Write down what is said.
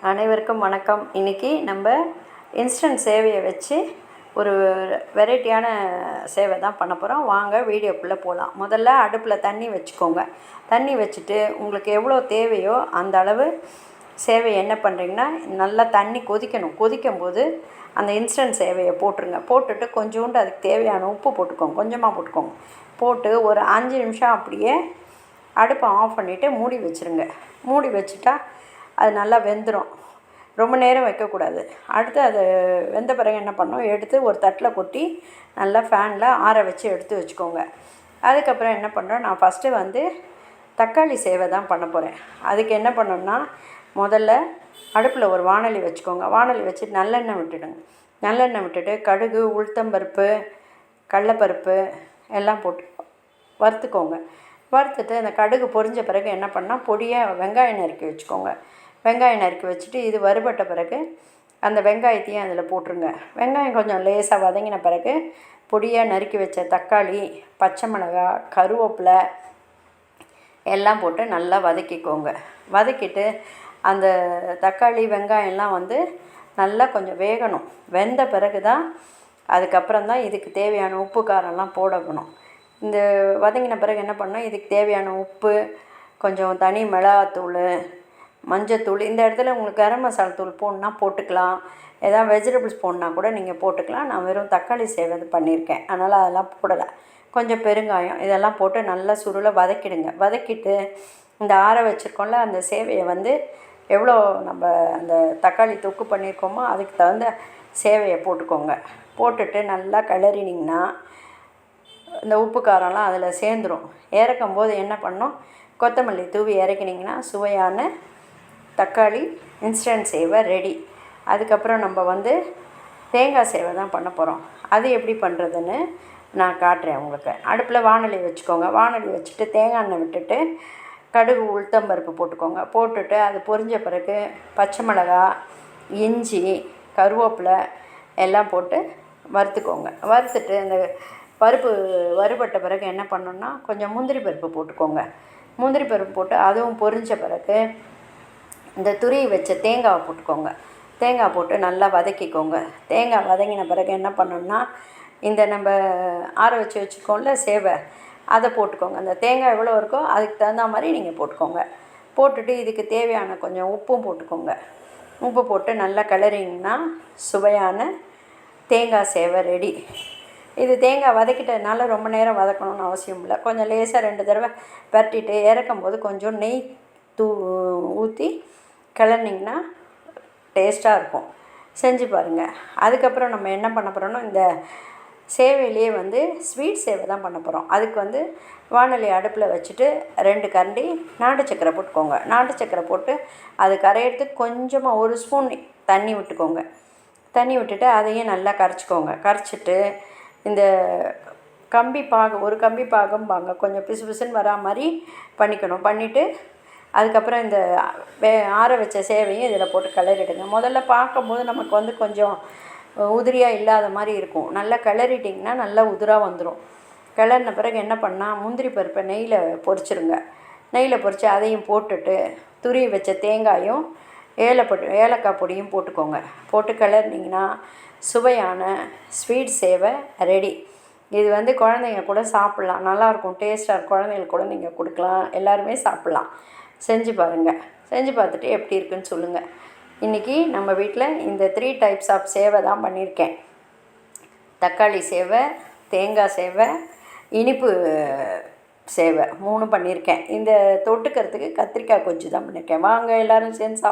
அனைவருக்கும் வணக்கம். இன்றைக்கி நம்ம இன்ஸ்டன்ட் சேவையை வச்சு ஒரு வெரைட்டியான சேவை தான் பண்ண போகிறோம். வாங்க வீடியோக்குள்ளே போகலாம். முதல்ல அடுப்பில் தண்ணி வச்சுக்கோங்க. தண்ணி வச்சுட்டு உங்களுக்கு எவ்வளோ தேவையோ அந்த அளவு சேவை என்ன பண்ணுறீங்கன்னா, நல்லா தண்ணி கொதிக்கணும். கொதிக்கும்போது அந்த இன்ஸ்டன்ட் சேவையை போட்டுருங்க. போட்டுட்டு கொஞ்சோண்டு அதுக்கு தேவையான உப்பு போட்டுக்கோங்க. கொஞ்சமாக போட்டுக்கோங்க. போட்டு ஒரு 5 நிமிஷம் அப்படியே அடுப்பை ஆஃப் பண்ணிவிட்டு மூடி வச்சுருங்க. மூடி வச்சுட்டா அது நல்லா வெந்துடும். ரொம்ப நேரம் வைக்கக்கூடாது. அடுத்து அது வெந்த பிறகு என்ன பண்ணணும், எடுத்து ஒரு தட்டில் கொட்டி நல்லா ஃபேனில் ஆற வச்சு எடுத்து வச்சுக்கோங்க. அதுக்கப்புறம் என்ன பண்ணுறோம், நான் ஃபஸ்ட்டு தக்காளி சேவை தான் பண்ண போகிறேன். அதுக்கு என்ன பண்ணணும்னா, முதல்ல அடுப்பில் ஒரு வாணலி வச்சுக்கோங்க. வாணலி வச்சு நல்லெண்ணெய் விட்டுடுங்க. நல்லெண்ணெய் விட்டுட்டு கடுகு, உளுத்தம்பருப்பு, கடலப்பருப்பு எல்லாம் போட்டு வறுத்துக்கோங்க. வறுத்துட்டு அந்த கடுகு பொரிஞ்ச பிறகு என்ன பண்ணால், பொடியாக வெங்காயம் நறுக்கி வச்சுக்கோங்க. வெங்காயம் நறுக்கி வச்சுட்டு இது வறுபட்ட பிறகு அந்த வெங்காயத்தையும் அதில் போட்டுருங்க. வெங்காயம் கொஞ்சம் லேசாக வதங்கின பிறகு பொடியாக நறுக்கி வச்ச தக்காளி, பச்சை மிளகாய், கருவேப்பிலை எல்லாம் போட்டு நல்லா வதக்கிக்கோங்க. வதக்கிட்டு அந்த தக்காளி வெங்காயம்லாம் நல்லா கொஞ்சம் வேகணும். வெந்த பிறகு தான் அதுக்கப்புறம் தான் இதுக்கு தேவையான உப்பு காரம்லாம் போடணும். இந்த வதங்கின பிறகு என்ன பண்ணோம், இதுக்கு தேவையான உப்பு, கொஞ்சம் தனி மிளகாத்தூள், மஞ்சத்தூள், இந்த இடத்துல உங்களுக்கு கரம் மசாலா தூள் போடணுன்னா போட்டுக்கலாம். ஏதாவது வெஜிடபிள்ஸ் போடணுன்னா கூட நீங்கள் போட்டுக்கலாம். நான் வெறும் தக்காளி சேவை பண்ணியிருக்கேன், அதனால் அதெல்லாம் போடலை. கொஞ்சம் பெருங்காயம் இதெல்லாம் போட்டு நல்லா சுருளை வதக்கிடுங்க. வதக்கிட்டு இந்த ஆற வச்சுருக்கோம்ல அந்த சேவையை எவ்வளோ நம்ம அந்த தக்காளி தொக்கு பண்ணியிருக்கோமோ அதுக்கு தகுந்த சேவையை போட்டுக்கோங்க. போட்டுட்டு நல்லா கிளறினிங்கன்னா இந்த உப்பு காரம்லாம் அதில் சேர்ந்துடும். இறக்கும்போது என்ன பண்ணணும், கொத்தமல்லி தூவி இறக்கினிங்கன்னா சுவையான தக்காளி இன்ஸ்டன்ட் சேவை ரெடி. அதுக்கப்புறம் நம்ம தேங்காய் சேவை தான் பண்ண போகிறோம். அது எப்படி பண்ணுறதுன்னு நான் காட்டுறேன் உங்களுக்கு. அடுப்பில் வாணலி வச்சுக்கோங்க. வாணலி வச்சுட்டு தேங்காய் எண்ணெய் விட்டுட்டு கடுகு, உளுத்தம்பருப்பு போட்டுக்கோங்க. போட்டுட்டு அது பொரிஞ்ச பிறகு பச்சை மிளகாய், இஞ்சி, கருவேப்பிலை எல்லாம் போட்டு வறுத்துக்கோங்க. வறுத்துட்டு அந்த பருப்பு வறுபட்ட பிறகு என்ன பண்ணணுன்னா, கொஞ்சம் முந்திரி பருப்பு போட்டுக்கோங்க. முந்திரி பருப்பு போட்டு அதுவும் பொரிஞ்ச பிறகு இந்த துருவி வச்ச தேங்காவை போட்டுக்கோங்க. தேங்காய் போட்டு நல்லா வதக்கிக்கோங்க. தேங்காய் வதங்கின பிறகு என்ன பண்ணணுன்னா, இந்த நம்ம ஆற வச்சுருக்கோம்ல சேவை, அதை போட்டுக்கோங்க. அந்த தேங்காய் எவ்வளோ இருக்கோ அதுக்கு தகுந்த மாதிரி நீங்கள் போட்டுக்கோங்க. போட்டுட்டு இதுக்கு தேவையான கொஞ்சம் உப்பும் போட்டுக்கோங்க. உப்பு போட்டு நல்லா கிளறிங்கன்னா சுவையான தேங்காய் சேவை ரெடி. இது தேங்காய் வதக்கிட்டதுனால ரொம்ப நேரம் வதக்கணும்னு அவசியம் இல்லை. கொஞ்சம் லேசாக 2 தடவை பரட்டிட்டு இறக்கும்போது கொஞ்சம் நெய் ஊற்றி கிளறினிங்கன்னா டேஸ்ட்டாக இருக்கும். செஞ்சு பாருங்கள். அதுக்கப்புறம் நம்ம என்ன பண்ண போகிறோம்னா, இந்த சேவையிலே ஸ்வீட் சேவை தான் பண்ண போகிறோம். அதுக்கு வாணலி அடுப்பில் வச்சுட்டு 2 கரண்டி நாட்டு சக்கரை போட்டுக்கோங்க. நாட்டு சக்கரை போட்டு அது கரையிறதுக்கு கொஞ்சமாக 1 ஸ்பூன் தண்ணி விட்டுக்கோங்க. தண்ணி விட்டுட்டு அதையும் நல்லா கரைச்சிக்கோங்க. கரைச்சிட்டு இந்த கம்பி பாகு, ஒரு கம்பி பாகம்பாங்க, கொஞ்சம் பிசு பிசுன்னு வரா மாதிரி பண்ணிக்கணும். பண்ணிவிட்டு அதுக்கப்புறம் இந்த ஆற வச்ச சேவையும் இதில் போட்டு கிளறிடுங்க. முதல்ல பார்க்கும்போது நமக்கு கொஞ்சம் உதிரியாக இல்லாத மாதிரி இருக்கும். நல்லா கிளறிட்டிங்கன்னா நல்லா உதிராக வந்துடும். கிளறின பிறகு என்ன பண்ணால், முந்திரி பருப்பை நெய்யில் பொரிச்சிருங்க. நெய்யில் பொரித்து அதையும் போட்டுட்டு துருவி வச்ச தேங்காயும் ஏலக்காய் பொடியும் போட்டுக்கோங்க. போட்டு கிளறினிங்கன்னா சுவையான ஸ்வீட் சேவை ரெடி. இது குழந்தைங்க கூட சாப்பிட்லாம். நல்லாயிருக்கும், டேஸ்ட்டாக இருக்கும். குழந்தைங்களுக்கு கூட நீங்கள் கொடுக்கலாம். எல்லாருமே சாப்பிட்லாம். செஞ்சு பாருங்கள். செஞ்சு பார்த்துட்டு எப்படி இருக்குன்னு சொல்லுங்கள். இன்றைக்கி நம்ம வீட்டில் இந்த 3 டைப்ஸ் ஆஃப் சேவை தான் பண்ணியிருக்கேன். தக்காளி சேவை, தேங்காய் சேவை, இனிப்பு சேவை 3 பண்ணியிருக்கேன். இந்த தொட்டுக்கிறதுக்கு கத்திரிக்காய் கொஜ்ஜு தான் பண்ணியிருக்கேன். வாங்க எல்லோரும் சேர்ந்து